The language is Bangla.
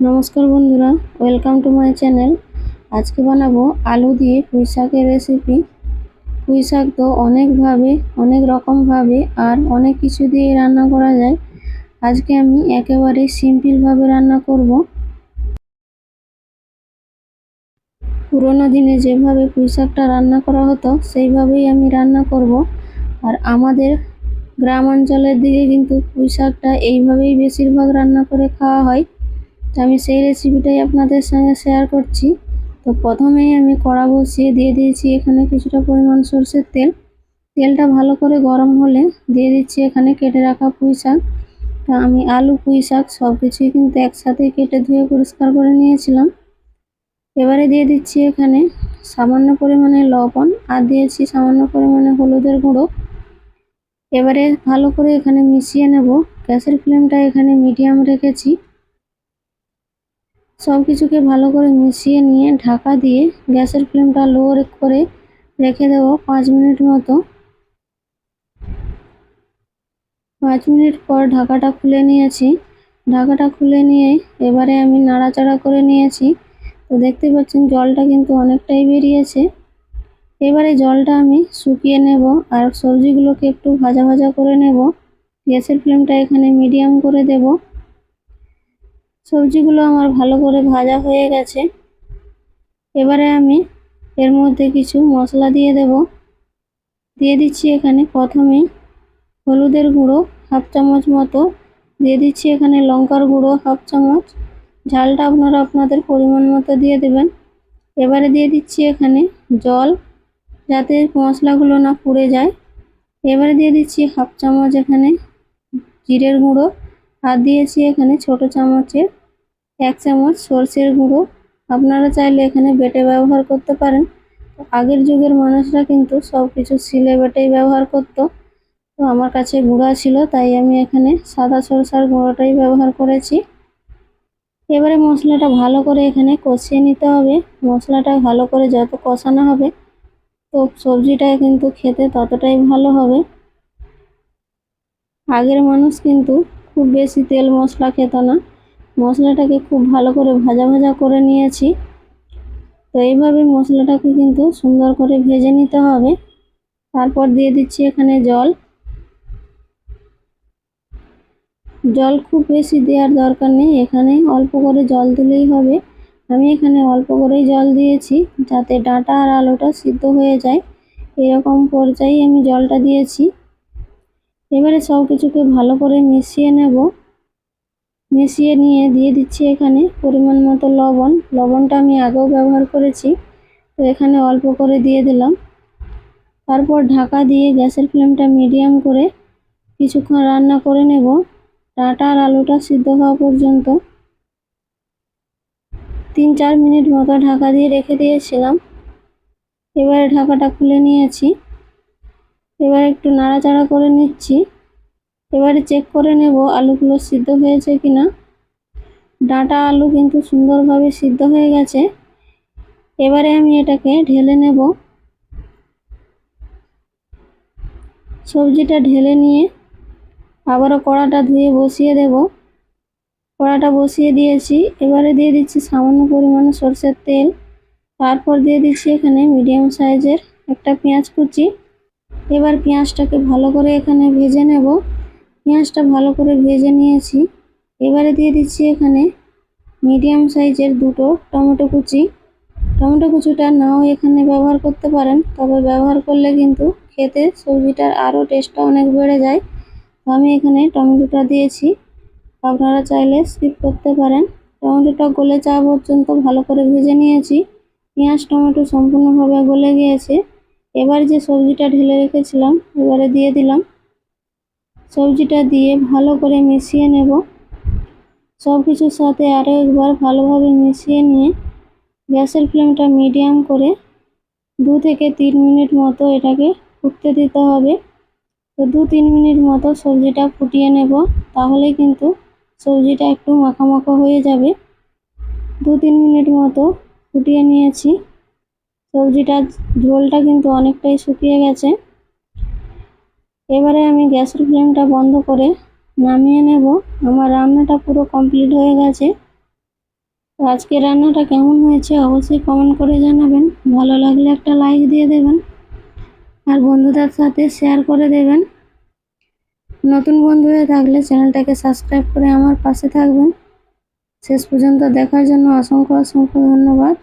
নমস্কার বন্ধুরা, ওয়েলকাম টু মাই চ্যানেল। আজকে বানাবো আলু দিয়ে পুঁই শাকের রেসিপি। পুঁই শাক তো অনেকভাবে, অনেক রকমভাবে আর অনেক কিছু দিয়ে রান্না করা যায়। আজকে আমি একেবারে সিম্পলভাবে রান্না করব। পুরোনো দিনে যেভাবে পুঁই শাকটা রান্না করা হতো সেইভাবেই আমি রান্না করব। আর আমাদের গ্রাম অঞ্চলের দিকে কিন্তু পুঁই শাকটা এইভাবেই বেশিরভাগ রান্না করে খাওয়া হয়। তো আমি সেই রেসিপিটাই আপনাদের সঙ্গে শেয়ার করছি। তো প্রথমেই আমি কড়া বসিয়ে দিয়ে দিয়েছি এখানে কিছুটা পরিমাণ সরষের তেল। তেলটা ভালো করে গরম হলে দিয়ে দিচ্ছি এখানে কেটে রাখা পুঁই শাক। তো আমি আলু পুঁই শাক সব কিছুই কিন্তু একসাথে কেটে ধুয়ে পরিষ্কার করে নিয়েছিলাম। এবারে দিয়ে দিচ্ছি এখানে সামান্য পরিমাণে লবণ আর দিয়েছি সামান্য পরিমাণে হলুদের গুঁড়ো। এবারে ভালো করে এখানে মিশিয়ে নেব। গ্যাসের ফ্লেমটা এখানে মিডিয়াম রেখেছি। সব কিছুকে ভালো করে মিশিয়ে নিয়ে ঢাকা দিয়ে গ্যাসের ফ্লেমটা লো করে রেখে দেব 5 মিনিট মতো। 5 মিনিট পর ঢাকাটা খুলে নিয়েছি। ঢাকাটা খুলে নিয়ে এবারে আমি নাড়াচাড়া করে নিয়েছি। তো দেখতে পাচ্ছেন জলটা কিন্তু অনেকটাই বেরিয়েছে। এবারে জলটা আমি শুকিয়ে নেব আর সবজিগুলোকে একটু ভাজা ভাজা করে নেব। গ্যাসের ফ্লেমটা এখানে মিডিয়াম করে দেব। সবজিগুলো আমার ভালো করে ভাজা হয়ে গেছে। এবারে আমি এর মধ্যে কিছু মশলা দিয়ে দেব। দিয়ে দিচ্ছি এখানে প্রথমেই হলুদের গুঁড়ো হাফ চামচ মতো, দিয়ে দিচ্ছি এখানে লঙ্কার গুঁড়ো হাফ চামচ। ঝালটা আপনারা আপনাদের পরিমাণ মতো দিয়ে দেবেন। এবারে দিয়ে দিচ্ছি এখানে জল, যাতে মশলাগুলো না পুড়ে যায়। এবারে দিয়ে দিচ্ছি হাফ চামচ এখানে জিরের গুঁড়ো আর দিয়েছি এখানে ছোট চামচের 1 চামচ সরষের গুঁড়ো। আপনারা চাইলে এখানে বেটে ব্যবহার করতে পারেন। আগের যুগের মানুষরা কিন্তু সব কিছু শিলে বেটেই ব্যবহার করতো। তো আমার কাছে গুঁড়া ছিল তাই আমি এখানে সাদা সরষার গুঁড়োটাই ব্যবহার করেছি। এবারে মশলাটা ভালো করে এখানে কষিয়ে নিতে হবে। মশলাটা ভালো করে যত কষানো হবে তো সবজিটা কিন্তু খেতে ততটাই ভালো হবে। আগের মানুষ কিন্তু খুব বেশি তেল মশলা খেত না। মশলাটাকে খুব ভালো করে ভাজা ভাজা করে নিয়েছি। তো এইভাবে মশলাটাকে কিন্তু সুন্দর করে ভেজে নিতে হবে। তারপর দিয়ে দিচ্ছি এখানে জল। জল খুব বেশি দেওয়ার দরকার নেই, এখানে অল্প করে জল দিলেই হবে। আমি এখানে অল্প করেই জল দিয়েছি যাতে ডাঁটা আর আলুটা সিদ্ধ হয়ে যায়। এরকম পর্যায়ে আমি জলটা দিয়েছি। এবারে সব কিছুকে ভালো করে মিশিয়ে নেব। মিশিয়ে নিয়ে দিয়ে দিচ্ছি এখানে পরিমাণ মতো লবণ। লবণটা আমি আগেও ব্যবহার করেছি, তো এখানে অল্প করে দিয়ে দিলাম। তারপর ঢাকা দিয়ে গ্যাসের ফ্লেমটা মিডিয়াম করে কিছুক্ষণ রান্না করে নেব, ডাঁটা আর আলুটা সিদ্ধ হওয়া পর্যন্ত। 3-4 মিনিট মতো ঢাকা দিয়ে রেখে দিয়েছিলাম। এবারে ঢাকাটা খুলে নিয়েছি। এবার একটু নাড়াচাড়া করে নিচ্ছি। এবারে চেক করে নেব আলুগুলো সিদ্ধ হয়েছে কিনা। ডাঁটা আলু কিন্তু সুন্দরভাবে সিদ্ধ হয়ে গেছে। এবারে আমি এটাকে ঢেলে নেব। সবজিটা ঢেলে নিয়ে আবারও কড়াটা ধুয়ে বসিয়ে দেব। কড়াটা বসিয়ে দিয়েছি। এবারে দিয়ে দিচ্ছি সামান্য পরিমাণে সরষের তেল। তারপর দিয়ে দিচ্ছি এখানে মিডিয়াম সাইজের একটা পেঁয়াজ কুচি। এবার পেঁয়াজটাকে ভালো করে এখানে ভেজে নেব। পেঁয়াজটা ভালো করে ভেজে নিয়েছি। এবারে দিয়ে দিচ্ছি এখানে মিডিয়াম সাইজের 2টো টমেটো কুচি। টমেটো কুচিটা নাও এখানে ব্যবহার করতে পারেন, তবে ব্যবহার করলে কিন্তু খেতে সবজিটার আরও টেস্টটা অনেক বেড়ে যায়। তো আমি এখানে টমেটোটা দিয়েছি, আপনারা চাইলে স্কিপ করতে পারেন। টমেটোটা গলে যাওয়া পর্যন্ত ভালো করে ভেজে নিয়েছি। পেঁয়াজ টমেটো সম্পূর্ণভাবে গলে গিয়েছে। এবার যে সবজিটা ঢেলে রেখেছিলাম এবারে দিয়ে দিলাম। সবজিটা দিয়ে ভালো করে মিশিয়ে নেব। সব কিছুর সাথে আরও একবার ভালোভাবে মিশিয়ে নিয়ে গ্যাসের ফ্লেমটা মিডিয়াম করে 2 থেকে 3 মিনিট মতো এটাকে ফুটতে দিতে হবে। তো 2-3 মিনিট মতো সবজিটা ফুটিয়ে নেব, তাহলে কিন্তু সবজিটা একটু মাখা মাখা হয়ে যাবে। 2-3 মিনিট মতো ফুটিয়ে নিয়েছি। সবজিটার ঝোলটা কিন্তু অনেকটাই শুকিয়ে গেছে। এবারে আমি গ্যাসের ফ্লেমটা বন্ধ করে নামিয়ে নেব। আমার রান্নাটা পুরো কমপ্লিট হয়ে গেছে। তো আজকে রান্নাটা কেমন হয়েছে অবশ্যই কমেন্ট করে জানাবেন। ভালো লাগলে একটা লাইক দিয়ে দেবেন আর বন্ধুদের সাথে শেয়ার করে দেবেন। নতুন বন্ধু হয়ে থাকলে চ্যানেলটাকে সাবস্ক্রাইব করে আমার পাশে থাকবেন। শেষ পর্যন্ত দেখার জন্য অসংখ্য অসংখ্য ধন্যবাদ।